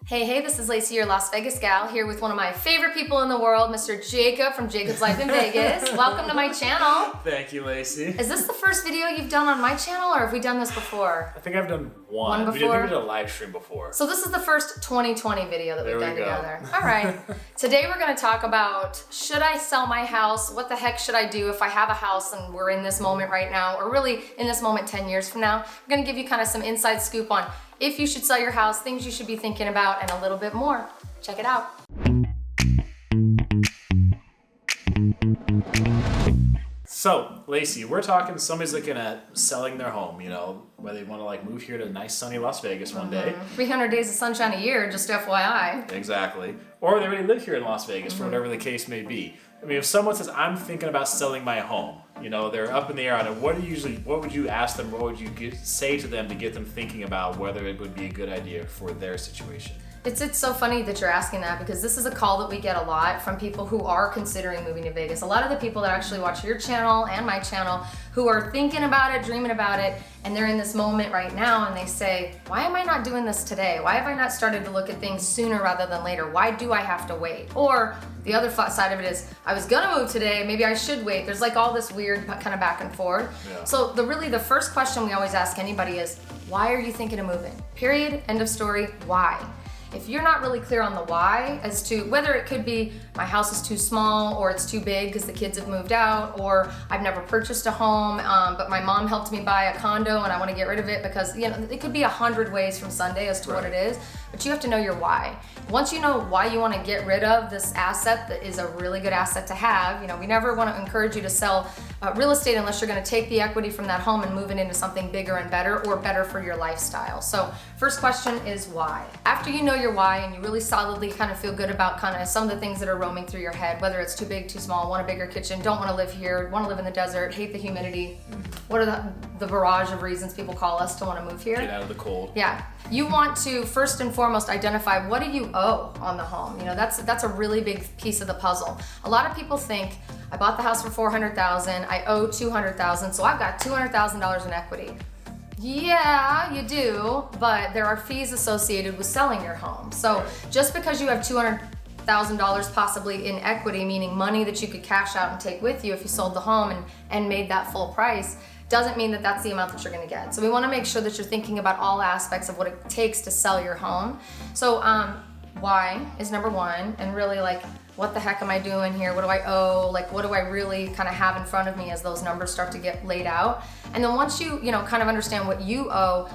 Hey, this is Lacey, your Las Vegas gal, here with one of my favorite people in the world, Mr. Jacob from Jacob's Life in Vegas. Welcome to my channel. Thank you, Lacey. Is this the first video you've done on my channel, or have we done this before? I think I've done one. Before? We did a live stream before. So this is the first 2020 video that we've done together. All right. Today we're going to talk about, should I sell my house? What the heck should I do if I have a house and we're in this moment right now, or really in this moment 10 years from now? I'm going to give you kind of some inside scoop on if you should sell your house, things you should be thinking about, and a little bit more. Check it out. So, Lacey, we're talking somebody's looking at selling their home, whether they want to move here to nice sunny Las Vegas one day. 300 days of sunshine a year, just FYI. Exactly. Or they already live here in Las Vegas for whatever the case may be. I mean, if someone says, I'm thinking about selling my home, they're up in the air on it, what would you ask them, what would you say to them to get them thinking about whether it would be a good idea for their situation? It's so funny that you're asking that, because this is a call that we get a lot from people who are considering moving to Vegas. A lot of the people that actually watch your channel and my channel who are thinking about it, dreaming about it, and they're in this moment right now and they say, why am I not doing this today? Why have I not started to look at things sooner rather than later? Why do I have to wait? Or the other side of it is, I was gonna move today, maybe I should wait. There's all this weird kind of back and forth. Yeah. So the first question we always ask anybody is, why are you thinking of moving? Period, end of story, why? If you're not really clear on the why, as to whether it could be my house is too small, or it's too big because the kids have moved out, or I've never purchased a home, but my mom helped me buy a condo and I want to get rid of it because, it could be 100 ways from Sunday as to what it is, but you have to know your why. Once you know why you want to get rid of this asset that is a really good asset to have, we never want to encourage you to sell real estate unless you're going to take the equity from that home and move it into something bigger and better, or better for your lifestyle. So first question is why. After you know your why and you really solidly kind of feel good about kind of some of the things that are roaming through your head, whether it's too big, too small, want a bigger kitchen, don't want to live here, want to live in the desert, hate the humidity, what are the barrage of reasons people call us to want to move here? Get out of the cold. Yeah. You want to first and foremost identify, what do you owe on the home? That's a really big piece of the puzzle. A lot of people think, I bought the house for $400,000, I owe $200,000, so I've got $200,000 in equity. Yeah, you do, but there are fees associated with selling your home. So just because you have $200,000 possibly in equity, meaning money that you could cash out and take with you if you sold the home and made that full price, doesn't mean that that's the amount that you're going to get. So we want to make sure that you're thinking about all aspects of what it takes to sell your home. So why is number one, and really what the heck am I doing here? What do I owe? What do I really kind of have in front of me as those numbers start to get laid out? And then once you kind of understand what you owe,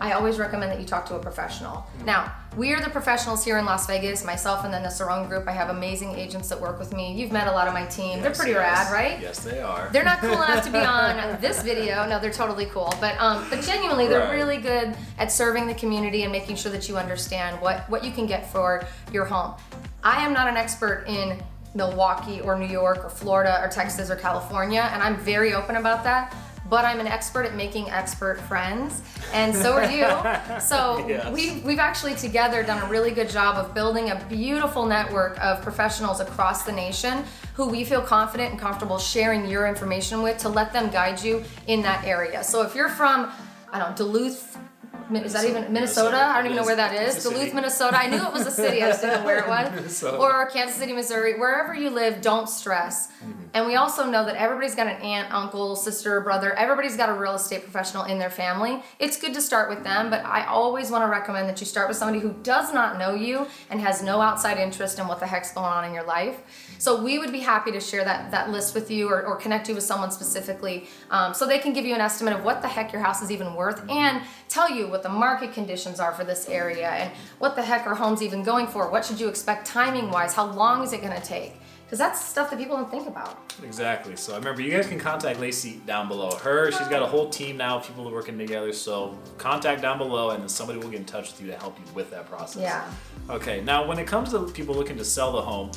I always recommend that you talk to a professional. Now, we are the professionals here in Las Vegas, myself and then the Cerrone Group. I have amazing agents that work with me. You've met a lot of my team. They're pretty rad, right? Yes, they are. They're not cool enough to be on this video. No, they're totally cool. But genuinely, they're really good at serving the community and making sure that you understand what you can get for your home. I am not an expert in Milwaukee or New York or Florida or Texas or California, and I'm very open about that. But I'm an expert at making expert friends, and so are you. So yes. we've actually together done a really good job of building a beautiful network of professionals across the nation who we feel confident and comfortable sharing your information with to let them guide you in that area. So if you're from, Duluth, is that even Minnesota? I don't even know where that is. Duluth, Minnesota. I knew it was a city. I just didn't know where it was. Minnesota. Or Kansas City, Missouri. Wherever you live, don't stress. And we also know that everybody's got an aunt, uncle, sister, brother. Everybody's got a real estate professional in their family. It's good to start with them, but I always want to recommend that you start with somebody who does not know you and has no outside interest in what the heck's going on in your life. So we would be happy to share that list with you, or connect you with someone specifically, so they can give you an estimate of what the heck your house is even worth, and tell you what the market conditions are for this area, and what the heck are homes even going for. What should you expect timing wise? How long is it going to take? Because that's stuff that people don't think about. Exactly. So remember, you guys can contact Lacey down below. She's got a whole team now of people working together. So contact down below, and then somebody will get in touch with you to help you with that process. Yeah. Okay. Now, when it comes to people looking to sell the home,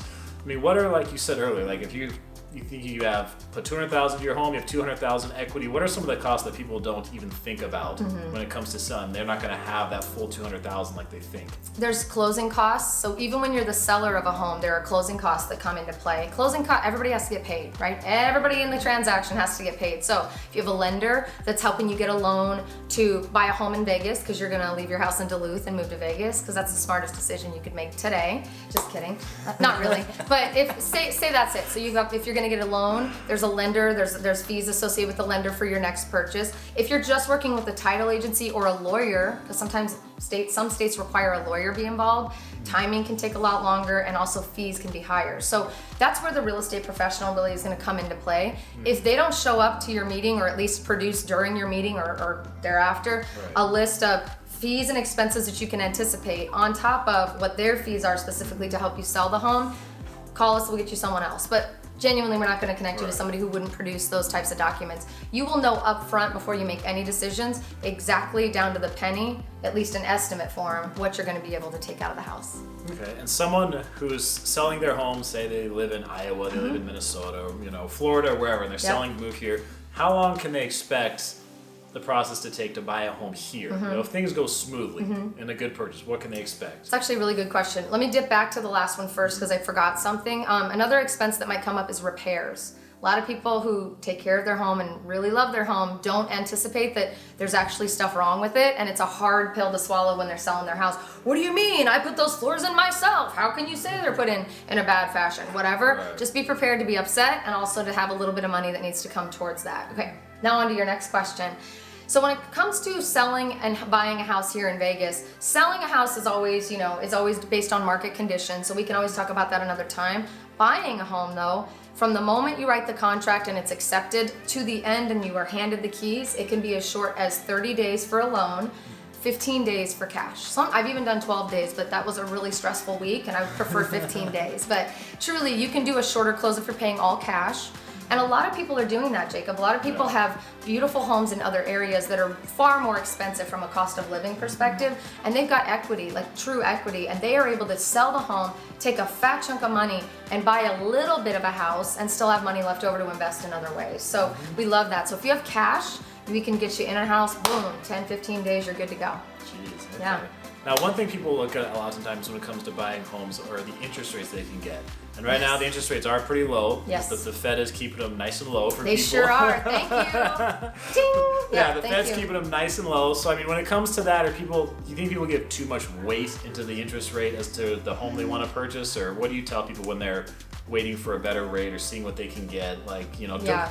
what are, like you said earlier, if you you think you have put $200,000 into your home, you have $200,000 equity. What are some of the costs that people don't even think about when it comes to selling? They're not going to have that full $200,000 like they think. There's closing costs. So even when you're the seller of a home, there are closing costs that come into play. Closing cost, everybody has to get paid, right? Everybody in the transaction has to get paid. So if you have a lender that's helping you get a loan to buy a home in Vegas because you're going to leave your house in Duluth and move to Vegas because that's the smartest decision you could make today. Just kidding. Not really. But if say that's it. So if you're going to get a loan, there's a lender, there's fees associated with the lender for your next purchase. If you're just working with a title agency or a lawyer, because sometimes some states require a lawyer be involved, timing can take a lot longer and also fees can be higher. So that's where the real estate professional really is going to come into play. If they don't show up to your meeting or at least produce during your meeting or thereafter a list of fees and expenses that you can anticipate on top of what their fees are specifically to help you sell the home, call us, we'll get you someone else. But genuinely, we're not going to connect you to somebody who wouldn't produce those types of documents. You will know up front before you make any decisions exactly down to the penny, at least an estimate form, what you're going to be able to take out of the house. Okay, and someone who's selling their home, say they live in Iowa, they live in Minnesota, or, Florida, or wherever, and they're selling to move here, how long can they expect the process to take to buy a home here? If things go smoothly in a good purchase, what can they expect? It's actually a really good question. Let me dip back to the last one first because I forgot something. Another expense that might come up is repairs. A lot of people who take care of their home and really love their home don't anticipate that there's actually stuff wrong with it, and it's a hard pill to swallow when they're selling their house. What do you mean? I put those floors in myself. How can you say they're put in a bad fashion? Whatever. Right. Just be prepared to be upset and also to have a little bit of money that needs to come towards that. Okay, now on to your next question. So when it comes to selling and buying a house here in Vegas, selling a house is always, is always based on market conditions. So we can always talk about that another time. Buying a home though, from the moment you write the contract and it's accepted to the end and you are handed the keys, it can be as short as 30 days for a loan, 15 days for cash. I've even done 12 days, but that was a really stressful week and I would prefer 15 days. But truly, you can do a shorter close if you're paying all cash. And a lot of people are doing that, Jacob. A lot of people have beautiful homes in other areas that are far more expensive from a cost of living perspective, and they've got equity, like true equity, and they are able to sell the home, take a fat chunk of money, and buy a little bit of a house and still have money left over to invest in other ways. So we love that. So if you have cash, we can get you in a house, boom, 10, 15 days, you're good to go. Jeez, okay. Yeah. Now, one thing people look at a lot of times when it comes to buying homes are the interest rates they can get. And right now, the interest rates are pretty low. Yes. The Fed is keeping them nice and low for people. They sure are. Thank you. Ding. Yeah, the Fed's keeping them nice and low. So, I mean, when it comes to that, you think people give too much weight into the interest rate as to the home they want to purchase? Or what do you tell people when they're waiting for a better rate or seeing what they can get?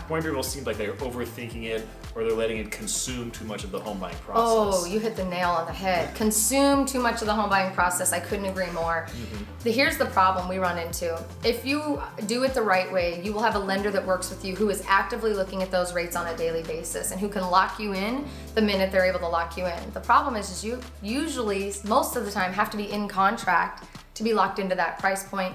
More people seem like they're overthinking it or they're letting it consume too much of the home buying process. Oh, you hit the nail on the head. Consume too much of the home buying process. I couldn't agree more. Here's the problem we run into. If you do it the right way, you will have a lender that works with you who is actively looking at those rates on a daily basis and who can lock you in the minute they're able to lock you in. The problem is you usually, most of the time, have to be in contract to be locked into that price point,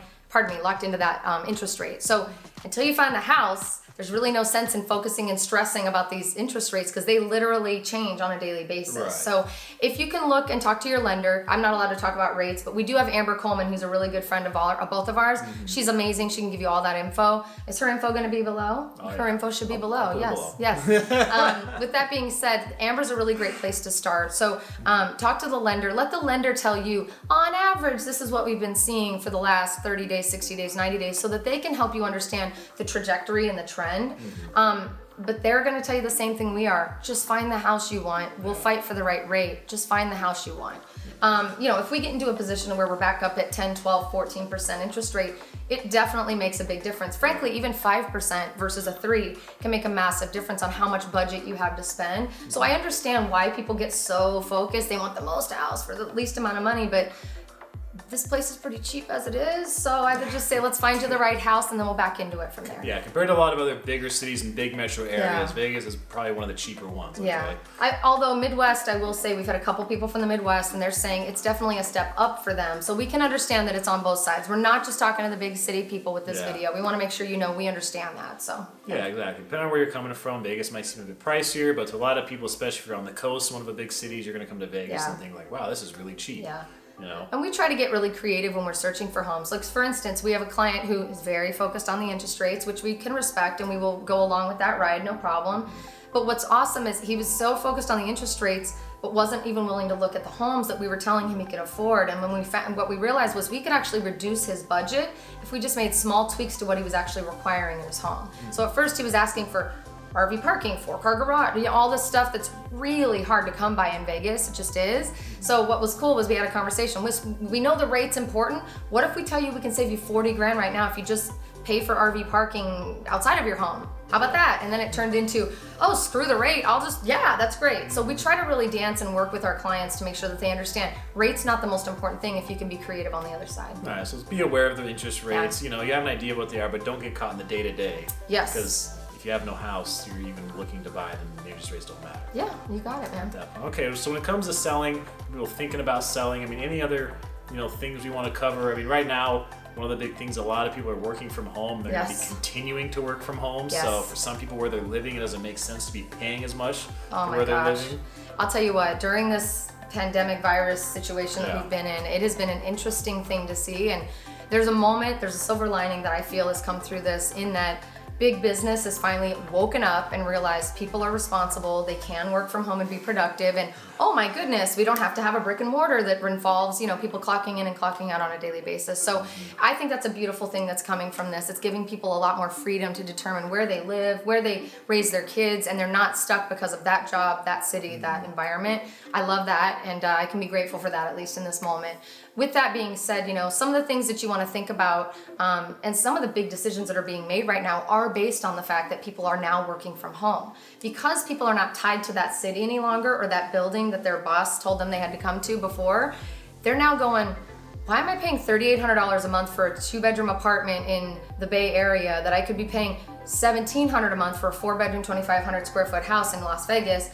locked into that interest rate. So until you find the house, there's really no sense in focusing and stressing about these interest rates because they literally change on a daily basis. Right. So if you can look and talk to your lender, I'm not allowed to talk about rates, but we do have Amber Coleman, who's a really good friend of both of ours. She's amazing. She can give you all that info. Is her info going to be below? Her info should be below. Yes. With that being said, Amber's a really great place to start. So talk to the lender. Let the lender tell you, on average, this is what we've been seeing for the last 30 days, 60 days, 90 days, so that they can help you understand the trajectory and the trend. But they're going to tell you the same thing we are. Just find the house you want. We'll fight for the right rate. Just find the house you want. If we get into a position where we're back up at 10, 12, 14% interest rate, it definitely makes a big difference. Frankly, even 5% versus a 3 can make a massive difference on how much budget you have to spend. So I understand why people get so focused. They want the most house for the least amount of money, but this place is pretty cheap as it is, so I would just say let's find you the right house and then we'll back into it from there. Yeah, compared to a lot of other bigger cities and big metro areas, Vegas is probably one of the cheaper ones. Yeah. Although Midwest, I will say we've had a couple people from the Midwest and they're saying it's definitely a step up for them. So we can understand that it's on both sides. We're not just talking to the big city people with this video. We want to make sure we understand that. So yeah, exactly. Depending on where you're coming from, Vegas might seem a bit pricier, but to a lot of people, especially if you're on the coast, one of the big cities, you're going to come to Vegas and think like, wow, this is really cheap. Yeah. You know? And we try to get really creative when we're searching for homes. Like for instance, we have a client who is very focused on the interest rates, which we can respect, and we will go along with that ride, no problem. But what's awesome is he was so focused on the interest rates, but wasn't even willing to look at the homes that we were telling him he could afford. And when we found, what we realized was we could actually reduce his budget if we just made small tweaks to what he was actually requiring in his home. So at first he was asking for RV parking, 4-car garage, you know, all this stuff that's really hard to come by in Vegas. It just is. So what was cool was we had a conversation. We know the rate's important. What if we tell you we can save you 40 grand right now if you just pay for RV parking outside of your home? How about that? And then it turned into, oh, screw the rate. Yeah, that's great. So we try to really dance and work with our clients to make sure that they understand rate's not the most important thing if you can be creative on the other side. All right, so be aware of the interest rates. You know, you have an idea what they are, but don't get caught in the day-to-day. Yes. Because if you have no house, you're even looking to buy, then the interest rates don't matter. Yeah, you got it, man. Definitely. Okay, so when it comes to selling, people thinking about selling, I mean, any other, you know, things we want to cover? I mean, right now, one of the big things, a lot of people are working from home. They're going to be continuing to work from home. Yes. So for some people where they're living, it doesn't make sense to be paying as much Oh for my where they're gosh. living. I'll tell you what, during this pandemic virus situation that we've been in, it has been an interesting thing to see. And there's a silver lining that I feel has come through this, in that big business has finally woken up and realized people are responsible, they can work from home and be productive, and oh my goodness, we don't have to have a brick and mortar that involves, you know, people clocking in and clocking out on a daily basis. So I think that's a beautiful thing that's coming from this. It's giving people a lot more freedom to determine where they live, where they raise their kids, and they're not stuck because of that job, that city, that environment. I love that, and I can be grateful for that, at least in this moment. With that being said, you know, some of the things that you want to think about, and some of the big decisions that are being made right now are based on the fact that people are now working from home. Because people are not tied to that city any longer, or that building that their boss told them they had to come to before, they're now going, why am I paying $3,800 a month for a 2-bedroom apartment in the Bay Area that I could be paying $1,700 a month for a 4-bedroom, 2,500 square foot house in Las Vegas?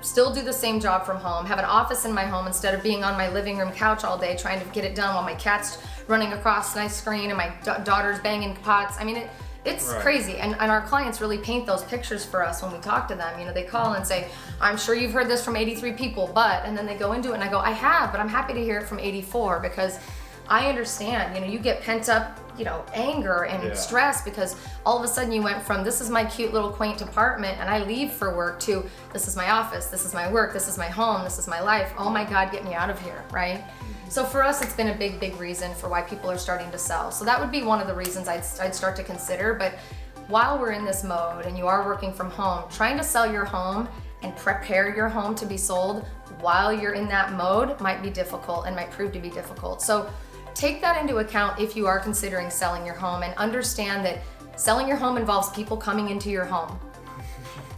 Still do the same job from home, have an office in my home instead of being on my living room couch all day trying to get it done while my cat's running across my screen and my daughter's banging pots. I mean, it's crazy. And our clients really paint those pictures for us when we talk to them. You know, they call and say, I'm sure you've heard this from 83 people, but, and then they go into it and I go, I have, but I'm happy to hear it from 84, because I understand, you know, you get pent up, you know, anger and stress because all of a sudden you went from, this is my cute little quaint apartment and I leave for work, to this is my office, this is my work, this is my home, this is my life. Oh my God, get me out of here, right? So for us, it's been a big, big reason for why people are starting to sell. So that would be one of the reasons I'd start to consider. But while we're in this mode and you are working from home, trying to sell your home and prepare your home to be sold while you're in that mode might be difficult and might prove to be difficult. So take that into account if you are considering selling your home, and understand that selling your home involves people coming into your home.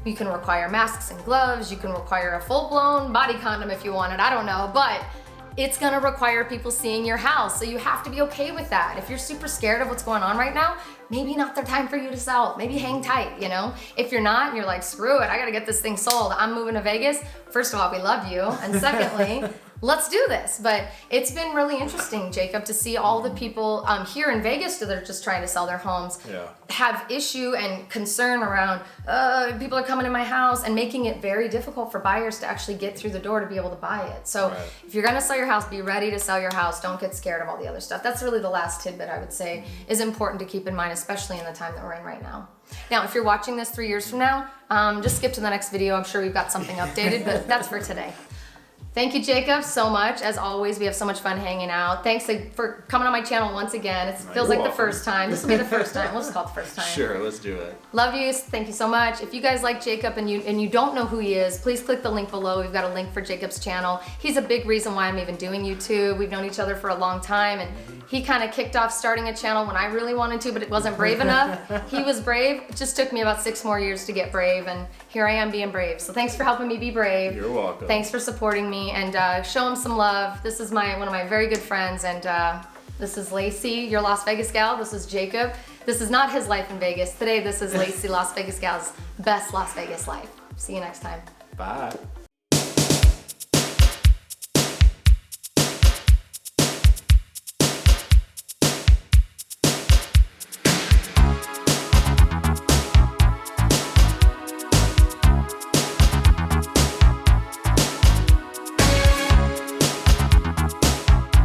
You can require masks and gloves, you can require a full-blown body condom if you want it, I don't know, but it's gonna require people seeing your house, so you have to be okay with that. If you're super scared of what's going on right now, maybe not the time for you to sell. Maybe hang tight, you know? If you're not, and you're like, screw it, I gotta get this thing sold, I'm moving to Vegas. First of all, we love you, and secondly, let's do this. But it's been really interesting, Jacob, to see all the people here in Vegas that are just trying to sell their homes have issue and concern around people are coming in my house, and making it very difficult for buyers to actually get through the door to be able to buy it. So if you're gonna sell your house, be ready to sell your house. Don't get scared of all the other stuff. That's really the last tidbit I would say is important to keep in mind, especially in the time that we're in right now. Now, if you're watching this 3 years from now, just skip to the next video. I'm sure we've got something updated, but that's for today. Thank you, Jacob, so much. As always, we have so much fun hanging out. Thanks for coming on my channel once again. It feels like the first time. This will be the first time. We'll just call it the first time. Sure, let's do it. Love you. Thank you so much. If you guys like Jacob and you don't know who he is, please click the link below. We've got a link for Jacob's channel. He's a big reason why I'm even doing YouTube. We've known each other for a long time, and he kind of kicked off starting a channel when I really wanted to, but it wasn't brave enough. He was brave. It just took me about 6 more years to get brave, and here I am being brave. So thanks for helping me be brave. You're welcome. Thanks for supporting me, and show him some love. This is one of my very good friends, and this is Lacey, your Las Vegas gal. This is Jacob. This is not his life in Vegas. Today, this is Lacey, Las Vegas gal's best Las Vegas life. See you next time. Bye.